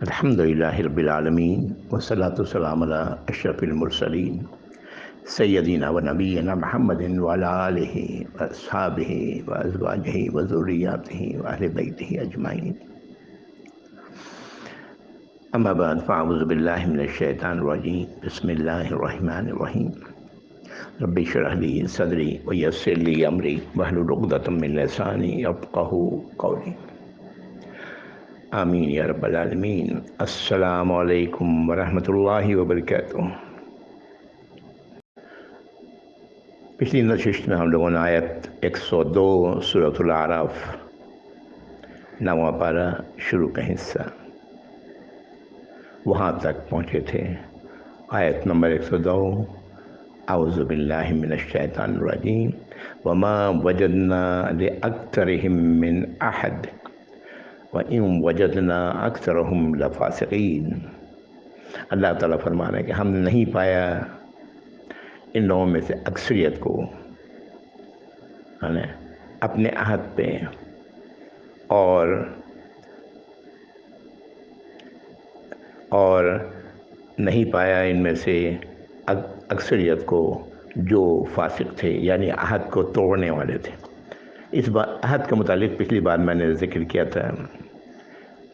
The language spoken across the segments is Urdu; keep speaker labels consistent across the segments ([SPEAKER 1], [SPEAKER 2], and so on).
[SPEAKER 1] الحمدللہ رب العالمین والصلاۃ والسلام علی اشرف المرسلین سیدنا و نبینا محمد وعلی آلہ واصحابہ وازواجہ وذریاتہ واہل بیتہ اجمعین، اما بعد فاعوذ باللہ من الشیطان الرجیم، بسم اللہ الرحمن الرحیم۔ رب اشرح لی صدری ویسر لی امری واحلل عقدۃ من لسانی یفقہوا قولی، آمین یا رب العالمین۔ السلام علیکم ورحمۃ اللہ وبرکاتہ۔ پچھلی نشست میں ہم لوگوں نے آیت 102 سورۃ الاعراف 9واں پارہ شروع کا حصہ وہاں تک پہنچے تھے۔ آیت نمبر 102، اعوذ باللہ من الشیطان الرجیم، وما وجدنا لأکثرهم من احد وَإِن وَجَدْنَا أَكْثَرَهُمْ لَفَاسِقِينَ۔ اللہ تعالیٰ فرما رہے ہیں کہ ہم نے نہیں پایا ان لوگوں میں سے اکثریت کو اپنے عہد پہ، اور نہیں پایا ان میں سے اکثریت کو جو فاسق تھے، یعنی عہد کو توڑنے والے تھے۔ اس بار عہد کے متعلق پچھلی بار میں نے ذکر کیا تھا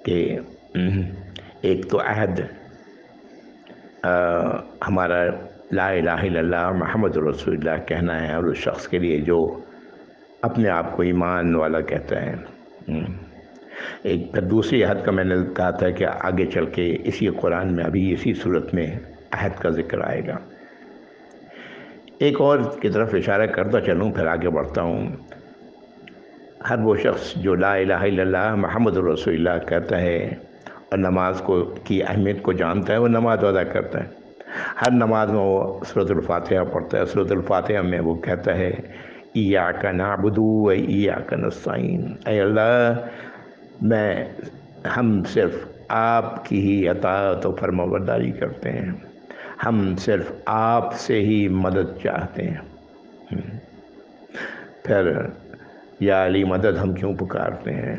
[SPEAKER 1] کہ ایک تو عہد ہمارا لا الہ الا اللہ محمد رسول اللہ کہنا ہے، اور اس شخص کے لیے جو اپنے آپ کو ایمان والا کہتا ہے۔ ایک پھر دوسری عہد کا میں نے کہا تھا کہ آگے چل کے اسی قرآن میں ابھی اسی صورت میں عہد کا ذکر آئے گا۔ ایک اور کی طرف اشارہ کرتا چلوں، پھر آگے بڑھتا ہوں۔ ہر وہ شخص جو لا الہ الا اللہ محمد رسول اللہ کہتا ہے اور نماز کی اہمیت کو جانتا ہے، وہ نماز ادا کرتا ہے۔ ہر نماز میں وہ سورۃ الفاتحہ پڑھتا ہے۔ سورۃ الفاتحہ میں وہ کہتا ہے ایاک نعبد و ایاک نستعین، اے اللہ ہم صرف آپ کی ہی اطاعت و فرمانبرداری کرتے ہیں، ہم صرف آپ سے ہی مدد چاہتے ہیں۔ پھر یا علی مدد ہم کیوں پکارتے ہیں،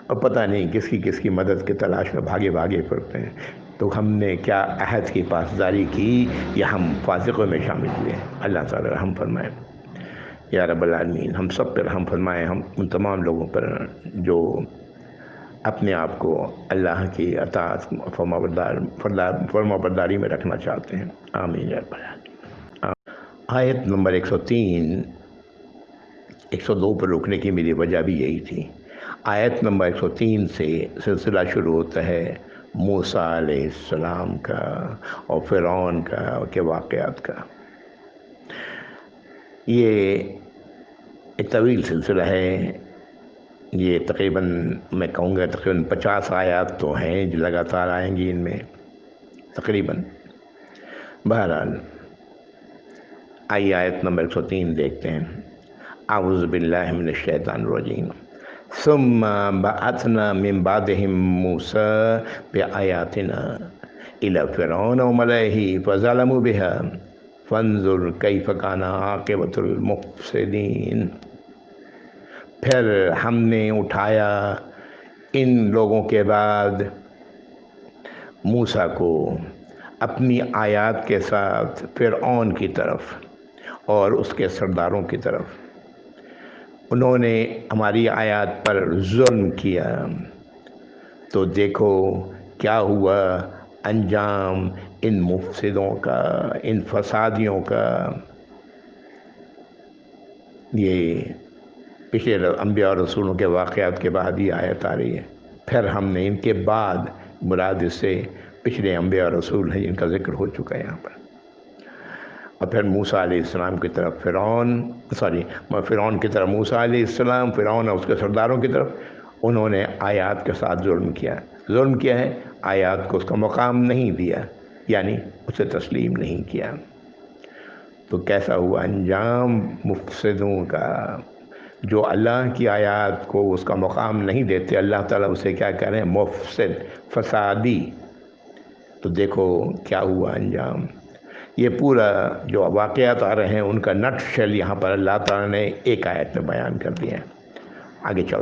[SPEAKER 1] اور پتہ نہیں کس کی مدد کی تلاش میں بھاگے پڑتے ہیں۔ تو ہم نے کیا عہد کی پاسداری کی یا ہم فاسقوں میں شامل ہوئے؟ اللہ تعالی رحم فرمائے یا رب العالمین، ہم سب پر رحم فرمائے، ہم ان تمام لوگوں پر جو اپنے آپ کو اللہ کی اطاعت فرمانبرداری میں رکھنا چاہتے ہیں، آمین یا رب العالمین۔ آیت نمبر 103 102 پر رکنے کی میری وجہ بھی یہی تھی۔ آیت نمبر 103 سے سلسلہ شروع ہوتا ہے موسیٰ علیہ السلام کا اور فرعون کے واقعات کا۔ یہ ایک طویل سلسلہ ہے، یہ تقریباً میں کہوں گا تقریباً 50 آیات تو ہیں جو لگاتار آئیں گی ان میں تقریباً۔ بہرحال آئیے آیت نمبر 103 دیکھتے ہیں۔ اعوذ باللہ من الشیطان الرجیم، ثم بعثنا من بعدهم موسیٰ بآیاتنا الی فرعون وملئہ فظلموا بها فانظر کیف کان عاقبۃ المفسدین۔ پھر ہم نے اٹھایا ان لوگوں کے بعد موسیٰ کو اپنی آیات کے ساتھ فرعون کی طرف اور اس کے سرداروں کی طرف۔ انہوں نے ہماری آیات پر ظلم کیا، تو دیکھو کیا ہوا انجام ان مفسدوں کا، ان فسادیوں کا۔ یہ پچھلے انبیاء اور رسولوں کے واقعات کے بعد یہ آیت آ رہی ہے۔ پھر ہم نے ان کے بعد مراد اس سے پچھلے انبیاء اور رسول ہیں جن کا ذکر ہو چکا ہے یہاں پر۔ اور پھر موسیٰ علیہ السلام کی طرف فرعون کی طرف موسیٰ علیہ السلام، فرعون اور اس کے سرداروں کی طرف انہوں نے آیات کے ساتھ ظلم کیا۔ ظلم کیا ہے؟ آیات کو اس کا مقام نہیں دیا، یعنی اسے تسلیم نہیں کیا۔ تو کیسا ہوا انجام مفسدوں کا؟ جو اللہ کی آیات کو اس کا مقام نہیں دیتے، اللہ تعالیٰ اسے کیا کہہ رہے ہیں؟ مفسد، فسادی۔ تو دیکھو کیا ہوا انجام۔ یہ پورا جو واقعات آ رہے ہیں ان کا نٹ شیل یہاں پر اللہ تعالیٰ نے ایک آیت میں بیان کر دیا ہے۔ آگے چل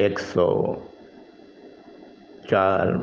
[SPEAKER 1] 104,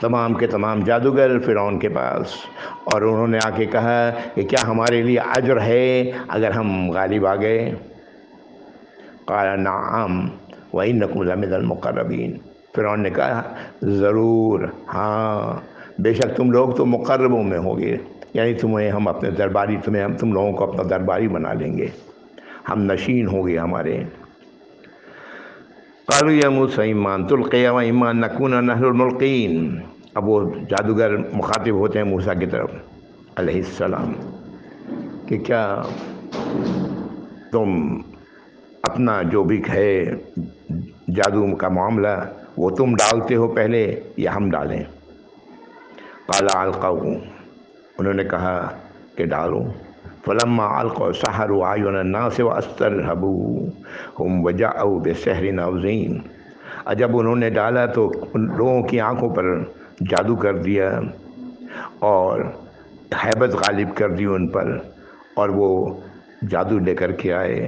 [SPEAKER 1] تمام کے تمام جادوگر فرعون کے پاس، اور انہوں نے آ کے کہا کہ کیا ہمارے لیے اجر ہے اگر ہم غالب آ گئے؟ قال نعم وانکم لمن المقربین، فرعون نے کہا ضرور، ہاں بے شک تم لوگ تو مقربوں میں ہوگے، یعنی تمہیں ہم اپنے درباری، ہم تم لوگوں کو اپنا درباری بنا لیں گے، ہم نشین ہوں گے ہمارے۔ قالوا یا موسیٰ اما ان تلقی و اما ان نکون نحن الملقین، اب وہ جادوگر مخاطب ہوتے ہیں موسیٰ کی طرف علیہ السلام کہ کیا تم اپنا جو بھی ہے جادو کا معاملہ وہ تم ڈالتے ہو پہلے یا ہم ڈالیں؟ قال القوا، انہوں نے کہا کہ ڈالو۔ فلما القوا سحروا اعین الناس واسترهبوهم وجاءوا بسحر عظیم، جب انہوں نے ڈالا تو ان لوگوں کی آنکھوں پر جادو کر دیا اور ہیبت غالب کر دی ان پر، اور وہ جادو لے کر کے آئے،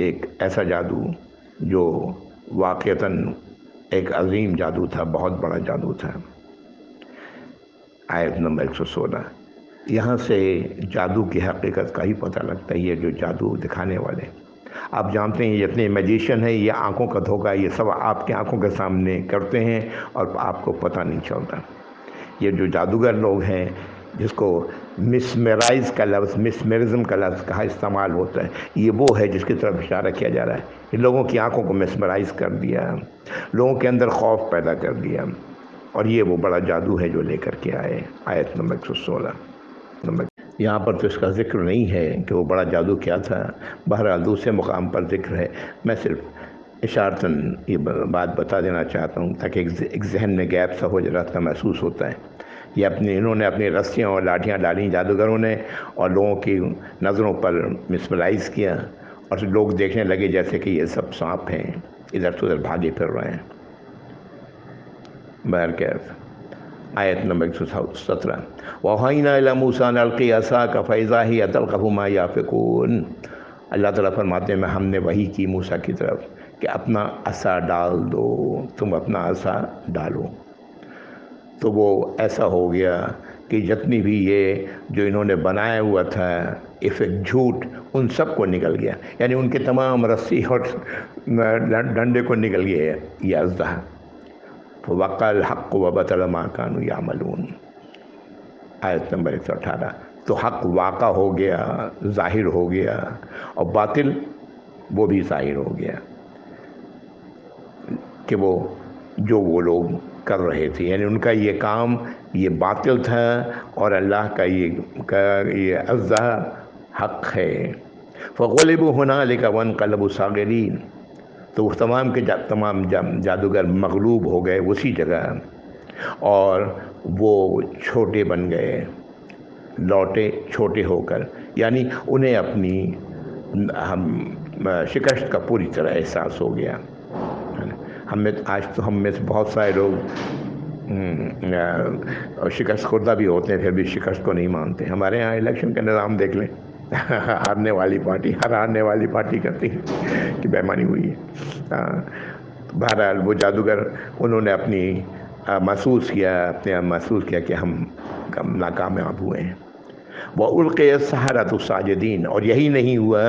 [SPEAKER 1] ایک ایسا جادو جو واقعتاً ایک عظیم جادو تھا، بہت بڑا جادو تھا۔ آیت نمبر 116، یہاں سے جادو کی حقیقت کا ہی پتہ لگتا ہے۔ یہ جو جادو دکھانے والے، آپ جانتے ہیں جتنے میجیشین ہیں یہ آنکھوں کا دھوکہ، یہ سب آپ کی آنکھوں کے سامنے کرتے ہیں اور آپ کو پتہ نہیں چلتا۔ یہ جو جادوگر لوگ ہیں جس کو مسمرائز کا لفظ، مسمرزم کا لفظ کہا استعمال ہوتا ہے، یہ وہ ہے جس کی طرف اشارہ کیا جا رہا ہے کہ لوگوں کی آنکھوں کو مسمرائز کر دیا، لوگوں کے اندر خوف پیدا کر دیا، اور یہ وہ بڑا جادو ہے جو لے کر کے آئے۔ آیت نمبر 116 یہاں پر تو اس کا ذکر نہیں ہے کہ وہ بڑا جادو کیا تھا، بہرحال دوسرے مقام پر ذکر ہے۔ میں صرف اشارتاً یہ بات بتا دینا چاہتا ہوں تاکہ ایک ذہن میں گیپ سا ہو جاتا محسوس ہوتا ہے۔ یہ انہوں نے اپنی رسیاں اور لاٹھیاں ڈالیں جادوگروں نے، اور لوگوں کی نظروں پر مسمرائز کیا، اور لوگ دیکھنے لگے جیسے کہ یہ سب سانپ ہیں، ادھر سے ادھر بھاگے پھر رہے ہیں۔ بہرکیف آیت نمبر 117، وَأَوْحَيْنَا إِلَىٰ مُوسَىٰ أَنْ أَلْقِ عَصَاكَ فَإِذَا هِيَ تَلْقَفُ مَا يَأْفِكُونَ، اللہ تعالیٰ فرماتے ہیں ہم نے وحی کی موسیٰ کی طرف کہ اپنا عصا ڈال دو، تم اپنا عصا ڈالو، تو وہ ایسا ہو گیا کہ جتنی بھی یہ جو انہوں نے بنایا ہوا تھا جھوٹ، ان سب کو نکل گیا، یعنی ان کے تمام رسی اور ڈنڈے کو نکل گیا یہ اژدہا۔ فَوَقَعَ الْحَقُّ وَبَطَلَ مَا كَانُوا يَعْمَلُونَ، آیت نمبر 118، تو حق واقع ہو گیا، ظاہر ہو گیا، اور باطل وہ بھی ظاہر ہو گیا کہ وہ لوگ کر رہے تھے، یعنی ان کا یہ کام یہ باطل تھا، اور اللہ کا یہ اژدہا حق ہے۔ فَغُلِبُوا هُنَالِكَ وَانقَلَبُوا صَاغِرِينَ، تو وہ تمام کے تمام جادوگر مغلوب ہو گئے اسی جگہ، اور وہ چھوٹے بن گئے، لوٹے چھوٹے ہو کر، یعنی انہیں اپنی شکست کا پوری طرح احساس ہو گیا۔ آج تو ہم میں سے بہت سارے لوگ شکست خوردہ بھی ہوتے ہیں، پھر بھی شکست کو نہیں مانتے۔ ہمارے ہاں الیکشن کا نظام دیکھ لیں، ہارنے والی پارٹی کہتی ہے کہ بےمانی ہوئی ہے۔ بہرحال وہ جادوگر انہوں نے محسوس کیا کہ ہم ناکامیاب ہوئے ہیں۔ وَأُلْقِيَ السَّحَرَةُ سَاجِدِينَ، اور یہی نہیں ہوا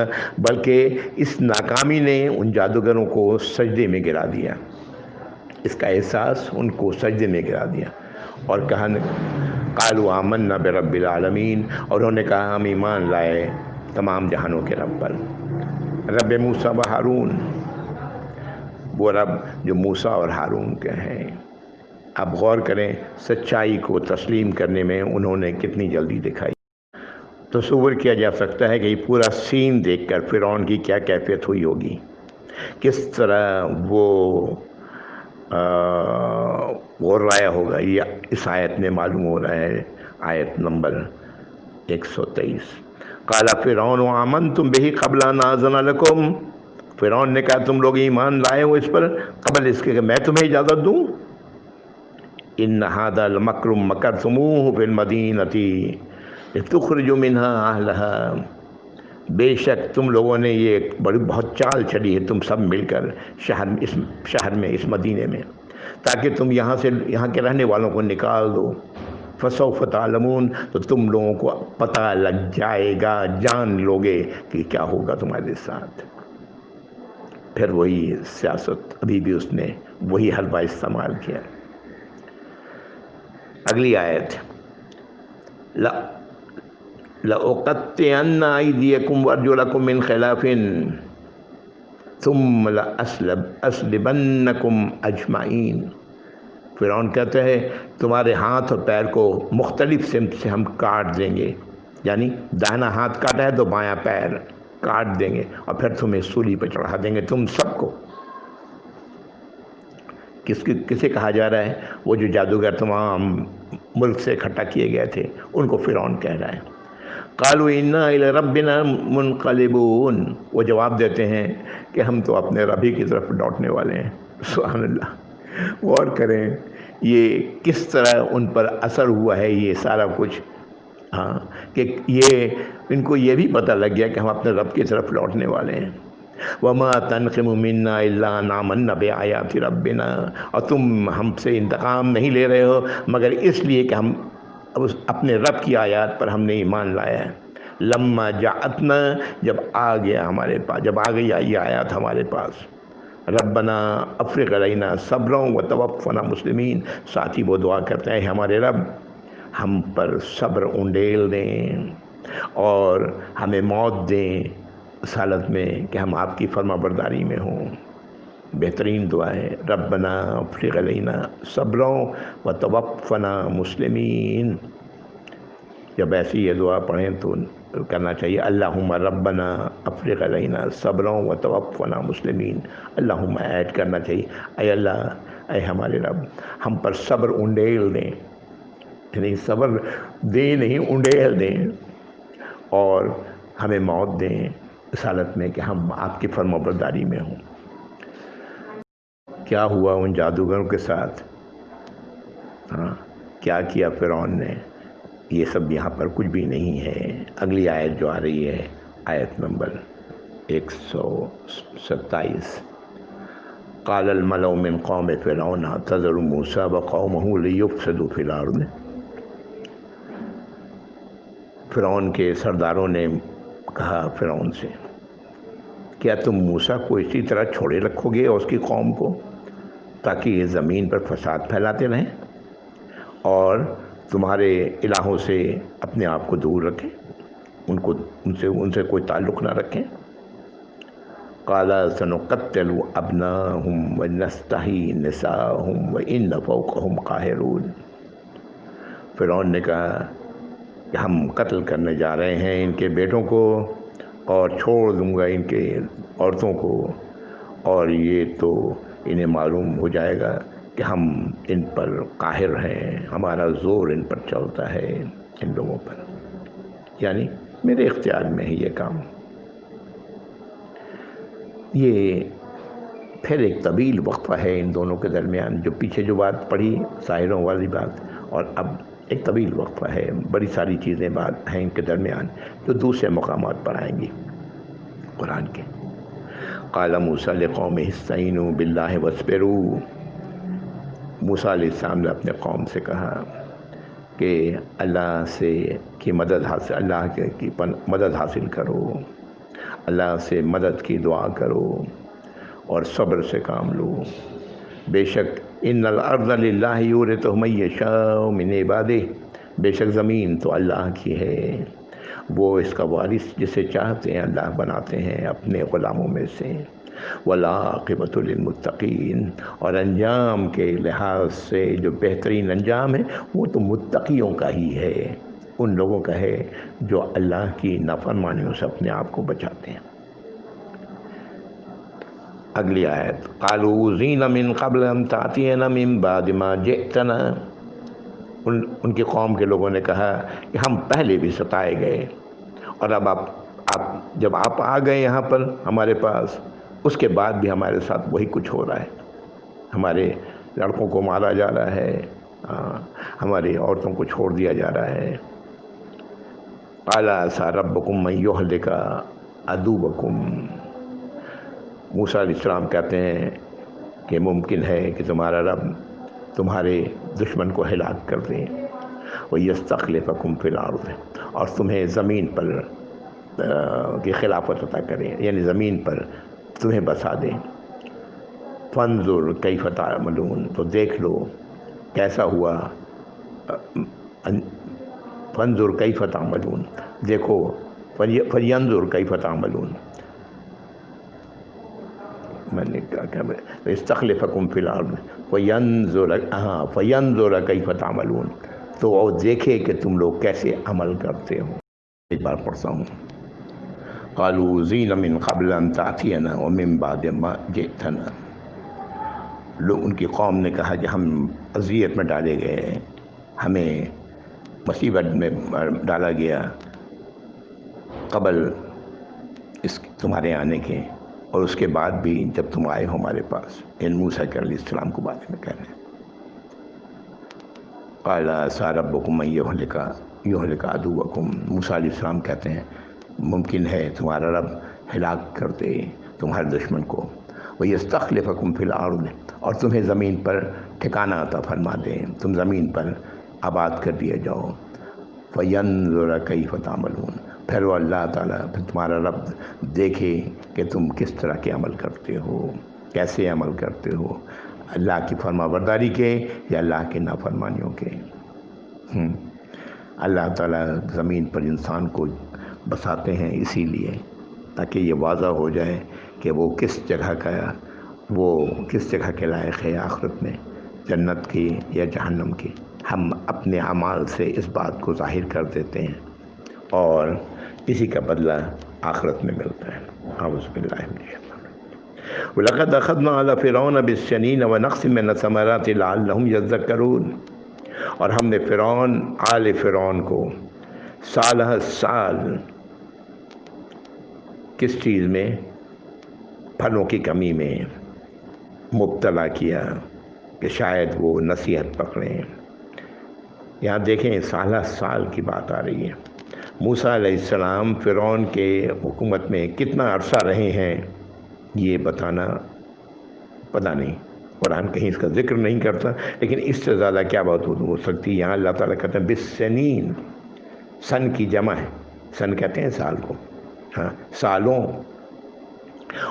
[SPEAKER 1] بلکہ اس ناکامی نے ان جادوگروں کو سجدے میں گرا دیا، اس کا احساس ان کو سجدے میں گرا دیا، اور کہا قَالُوا آمَنَّا بِرَبِّ الْعَالَمِينَ، اور انہوں نے کہا ہم ایمان لائے تمام جہانوں کے رب پر، رب موسیٰ و ہارون، وہ رب جو موسیٰ اور ہارون کے ہیں۔ اب غور کریں سچائی کو تسلیم کرنے میں انہوں نے کتنی جلدی دکھائی۔ تصور کیا جا سکتا ہے کہ یہ پورا سین دیکھ کر فرعون کی کیا کیفیت ہوئی ہوگی، کس طرح وہ غورایا ہوگا، یہ اس آیت میں معلوم ہو رہا ہے۔ آیت نمبر 123، قال فرعون آمنتم بہ قبل ان آذن لکم، فرعون نے کہا تم لوگ ایمان لائے ہو اس پر قبل اس کے کہ میں تمہیں اجازت دوں؟ ان ھذا لمکر مکرتموہ فی المدینۃ لتخرجوا منها اہلها، بے شک تم لوگوں نے یہ بہت چال چلی ہے تم سب مل کر اس شہر میں، اس مدینے میں، تاکہ تم یہاں کے رہنے والوں کو نکال دو. فسوف تعلمون، تو تم لوگوں کو پتہ لگ جائے گا، جان لوگے کہ کیا ہوگا تمہارے ساتھ. پھر وہی سیاست، ابھی بھی اس نے وہی حلوہ استعمال کیا. اگلی آیت، لَأُقَطِّعَنَّ أَيْدِيَكُمْ وَأَرْجُلَكُمْ مِنْ خِلَافٍ ثُمَّ لَأَصْلَبَنَّكُمْ أَجْمَعِينَ. فرعون کہتے ہیں تمہارے ہاتھ اور پیر کو مختلف سمت سے ہم کاٹ دیں گے، یعنی داہنا ہاتھ کاٹا ہے تو بایاں پیر کاٹ دیں گے، اور پھر تمہیں سولی پہ چڑھا دیں گے تم سب کو. کسے کہا جا رہا ہے؟ وہ جو جادوگر تمام ملک سے اکٹھا کیے گئے تھے ان کو فرعون کہہ رہا ہے. قالوا انا الی ربنا منقلبون، وہ جواب دیتے ہیں کہ ہم تو اپنے رب ہی کی طرف لوٹنے والے ہیں. سبحان اللہ. غور کریں یہ کس طرح ان پر اثر ہوا ہے یہ سارا کچھ. ہاں، کہ یہ ان کو یہ بھی پتہ لگ گیا کہ ہم اپنے رب کی طرف لوٹنے والے ہیں. وما تنقم منا الا ان آمنا بآیات ربنا، اور تم ہم سے انتقام نہیں لے رہے ہو مگر اس لیے کہ ہم اپنے رب کی آیات پر ہم نے ایمان لایا ہے. لما جاءتنا، جب آ گیا ہمارے پاس، جب آ گئی یہ آیات ہمارے پاس. ربنا افرغ علینا صبرا وتوفنا مسلمین، ساتھ ہی وہ دعا کرتے ہیں ہمارے رب ہم پر صبر انڈیل دیں اور ہمیں موت دیں اس حالت میں کہ ہم آپ کی فرما برداری میں ہوں. بہترین دعا ہے، ربنا افرغ علینا صبرا وتوفنا مسلمین. جب ایسی یہ دعا پڑھیں تو کرنا چاہیے اللہم ربنا افرغ علینا صبرا وتوفنا مسلمین. اللہم ایڈ کرنا چاہیے، اے اللہ، اے ہمارے رب ہم پر صبر انڈیل دیں، یعنی صبر دیں نہیں انڈیل دیں، اور ہمیں موت دیں اس حالت میں کہ ہم آپ کی فرما برداری میں ہوں. کیا ہوا ان جادوگروں کے ساتھ؟ ہاں، کیا کیا فرعون نے؟ یہ سب یہاں پر کچھ بھی نہیں ہے. اگلی آیت جو آ رہی ہے، آیت نمبر 127، قال الملأ من قوم فرعون تذر موسیٰ وقومہ لیفسدوا فی الارض. فرعون کے سرداروں نے کہا فرعون سے، کیا تم موسیٰ کو اسی طرح چھوڑے رکھو گے اور اس کی قوم کو تاکہ یہ زمین پر فساد پھیلاتے رہیں اور تمہارے الہوں سے اپنے آپ کو دور رکھیں، ان سے کوئی تعلق نہ رکھیں. قال سنقتل ابناءهم ونستحيي نساءهم وإن فوقهم قاہرون. فرعون نے کہا کہ ہم قتل کرنے جا رہے ہیں ان کے بیٹوں کو اور چھوڑ دوں گا ان کے عورتوں کو، اور یہ تو انہیں معلوم ہو جائے گا کہ ہم ان پر قاہر ہیں، ہمارا زور ان پر چلتا ہے، ان لوگوں پر، یعنی میرے اختیار میں ہے یہ کام. یہ پھر ایک طویل وقفہ ہے ان دونوں کے درمیان، جو پیچھے جو بات پڑھی ساحروں والی بات، اور اب ایک طویل وقفہ ہے. بڑی ساری چیزیں بات ہیں ان کے درمیان جو دوسرے مقامات پر آئیں گی قرآن کے. قال موسیٰ لقومہ استعینوا باللہ واصبروا. موسیٰ علیہ السلام نے اپنے قوم سے کہا کہ اللہ کی مدد حاصل کرو، اللہ سے مدد کی دعا کرو اور صبر سے کام لو. بے شک ان الارض للہ یورثها من یشاء من عبادہ، بے شک زمین تو اللہ کی ہے، وہ اس کا وارث جسے چاہتے ہیں اللہ بناتے ہیں اپنے غلاموں میں سے. والعاقبۃ للمتقین، اور انجام کے لحاظ سے جو بہترین انجام ہے وہ تو متقیوں کا ہی ہے، ان لوگوں کا ہے جو اللہ کی نافرمانیوں سے اپنے آپ کو بچاتے ہیں. اگلی آیت، قالوا اوذینا من قبل ان تأتینا من بعد ما جئتنا. ان کی قوم کے لوگوں نے کہا کہ ہم پہلے بھی ستائے گئے، اور اب جب آپ آ گئے یہاں پر ہمارے پاس، اس کے بعد بھی ہمارے ساتھ وہی کچھ ہو رہا ہے. ہمارے لڑکوں کو مارا جا رہا ہے، ہماری عورتوں کو چھوڑ دیا جا رہا ہے. قال عسى ربكم ان يهلك عدوكم. موسیٰ علیہ السلام کہتے ہیں کہ ممکن ہے کہ تمہارا رب تمہارے دشمن کو ہلاک کر دے، وَيَسْتَخْلِفَكُمْ فِي الْأَرْضِ، اور تمہیں زمین پر کی خلافت عطا کرے، یعنی زمین پر تمہیں بسا دے۔ فَانظُرْ كَيْفَ تَعْمَلُونَ، تو دیکھ لو کیسا ہوا، فَانظُرْ كَيْفَ تَعْمَلُونَ، دیکھو، فَلْيَنظُرْ كَيْفَ تَعْمَلُونَ، میں نے کہا استخلفکم فی الارض فینظر کیف تعملون، تو وہ دیکھے کہ تم لوگ کیسے عمل کرتے ہو۔ ایک بار پڑھتا ہوں، قالوا اوذینا من قبل ان تأتینا ومن بعد ما جئتنا، لوگ ان کی قوم نے کہا کہ ہم اذیت میں ڈالے گئے، ہمیں مصیبت میں ڈالا گیا قبل اس تمہارے آنے کے، اور اس کے بعد بھی جب تم آئے ہو ہمارے پاس، ان موسیٰ علیہ السلام کو بارے میں کہہ رہے ہیں۔ قال عسیٰ ربکم ان یہلک عدوکم، موسیٰ علیہ السلام کہتے ہیں ممکن ہے تمہارا رب ہلاک کر دے تمہارے دشمن کو، وَيَسْتَخْلِفَكُمْ فِي الْأَرْضِ، اور تمہیں زمین پر ٹھکانہ عطا فرما دے، تم زمین پر آباد کر دیے جاؤ۔ فَيَنظُرَ كَيْفَ تَعْمَلُونَ، پھر وہ اللہ تعالیٰ، پھر تمہارا رب دیکھے کہ تم کس طرح کے عمل کرتے ہو، کیسے عمل کرتے ہو، اللہ کی فرما برداری کے یا اللہ کی نافرمانیوں کے۔ اللہ تعالیٰ زمین پر انسان کو بساتے ہیں اسی لیے تاکہ یہ واضح ہو جائے کہ وہ کس جگہ کے لائق ہے آخرت میں، جنت کی یا جہنم کی۔ ہم اپنے اعمال سے اس بات کو ظاہر کر دیتے ہیں اور اسی کا بدلہ آخرت میں ملتا ہے۔ اعوذ باللہ من الشیطان الرجیم۔ وَلَقَدْ أَخَذْنَا آلَ فِرْعَوْنَ بِالسِّنِينَ وَنَقْصٍ مِّنَ الثَّمَرَاتِ لَعَلَّهُمْ يَذَّكَّرُونَ، اور ہم نے آل فرعون کو سال کس چیز میں؟ پھلوں کی کمی میں مبتلا کیا کہ شاید وہ نصیحت پکڑیں۔ یہاں دیکھیں سال کی بات آ رہی ہے۔ موسیٰ علیہ السلام فرعون کے حکومت میں کتنا عرصہ رہے ہیں یہ بتانا پتہ نہیں، قرآن کہیں اس کا ذکر نہیں کرتا، لیکن اس سے زیادہ کیا بات ہو سکتی ہے۔ یہاں اللہ تعالیٰ کہتے ہیں بالسنین، سن کی جمع ہے، سن کہتے ہیں سال کو، ہاں سالوں،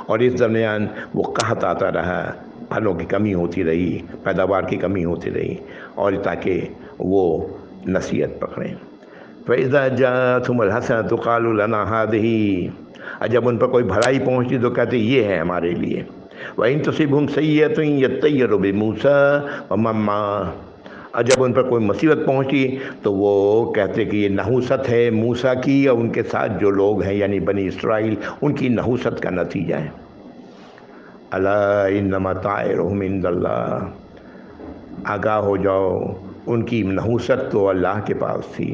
[SPEAKER 1] اور اس درمیان وہ قحط آتا رہا، پھلوں کی کمی ہوتی رہی، پیداوار کی کمی ہوتی رہی، اور تاکہ وہ نصیحت پکڑیں۔ فَإِذَا جَاءَتْهُمُ الْحَسَنَةُ قَالُوا لَنَا هَٰذِهِ، جب ان پر کوئی بھلائی پہنچتی تو کہتے یہ ہے ہمارے لیے۔ وَإِن تُصِبْهُمْ سَيِّئَةٌ يَطَّيَّرُوا بِمُوسَىٰ وَمَن مَّعَهُ، اور جب ان پر کوئی مصیبت پہنچی تو وہ کہتے کہ یہ نحوست ہے موسیٰ کی اور ان کے ساتھ جو لوگ ہیں یعنی بنی اسرائیل، ان کی نحوست کا نتیجہ ہے۔ أَلَا إِنَّمَا طَائِرُهُمْ عِندَ اللَّهِ، آگاہ ہو جاؤ ان کی نحوست تو اللہ کے پاس تھی،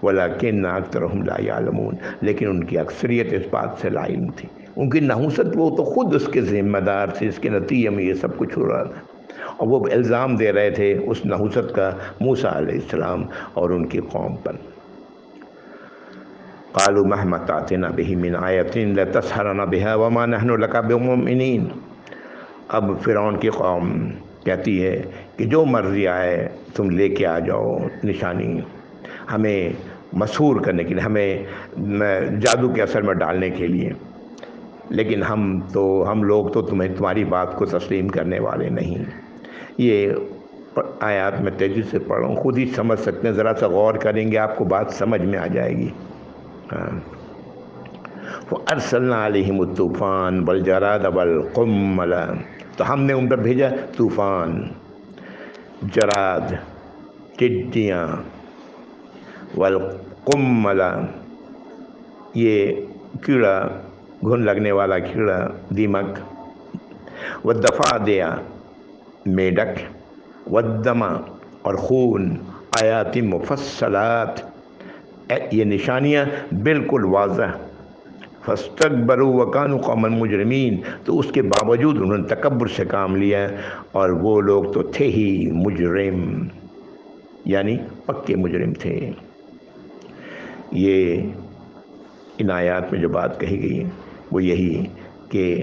[SPEAKER 1] وَلَٰكِنَّ أَكْثَرَهُمْ لَا يَعْلَمُونَ، لیکن ان کی اکثریت اس بات سے لا علم تھی۔ ان کی نحوست وہ تو خود اس کے ذمہ دار تھے، اس کے نتیجے میں یہ سب کچھ ہو رہا تھا، اور وہ الزام دے رہے تھے اس نحوست کا موسیٰ علیہ السلام اور ان کی قوم پر۔ قَالُوا مَهْمَا تَأْتِنَا بِهِ مِنْ آيَةٍ لَتَسْحَرَنَا بِهَا وَمَا نَحْنُ لَكَ بِمُؤْمِنِينَ، اب فرعون کی قوم کہتی ہے کہ جو مرضی آئے تم لے کے آ جاؤ نشانی، ہمیں مسحور کرنے کے لیے، ہمیں جادو کے اثر میں ڈالنے کے لیے، لیکن ہم لوگ تو تمہاری بات کو تسلیم کرنے والے نہیں۔ یہ آیات میں تیزی سے پڑھوں، خود ہی سمجھ سکتے ہیں، ذرا سا غور کریں گے آپ کو بات سمجھ میں آ جائے گی۔ فَأَرْسَلْنَا عَلَيْهِمُ الطُّوفَانَ وَالْجَرَادَ وَالْقُمَّلَ، تو ہم نے ان پر بھیجا طوفان، جراد، ٹڈیاں، والقمل، یہ کیڑا، گھن لگنے والا کیڑا، دیمک، والضفادع، میڈک، والدم، اور خون، آیات مفصلات، یہ نشانیاں بالکل واضح۔ فاستكبروا وكانوا قوما مجرمین، تو اس کے باوجود انہوں نے تکبر سے کام لیا، اور وہ لوگ تو تھے ہی مجرم، یعنی پکے مجرم تھے۔ یہ ان آیات میں جو بات کہی گئی وہ یہی کہ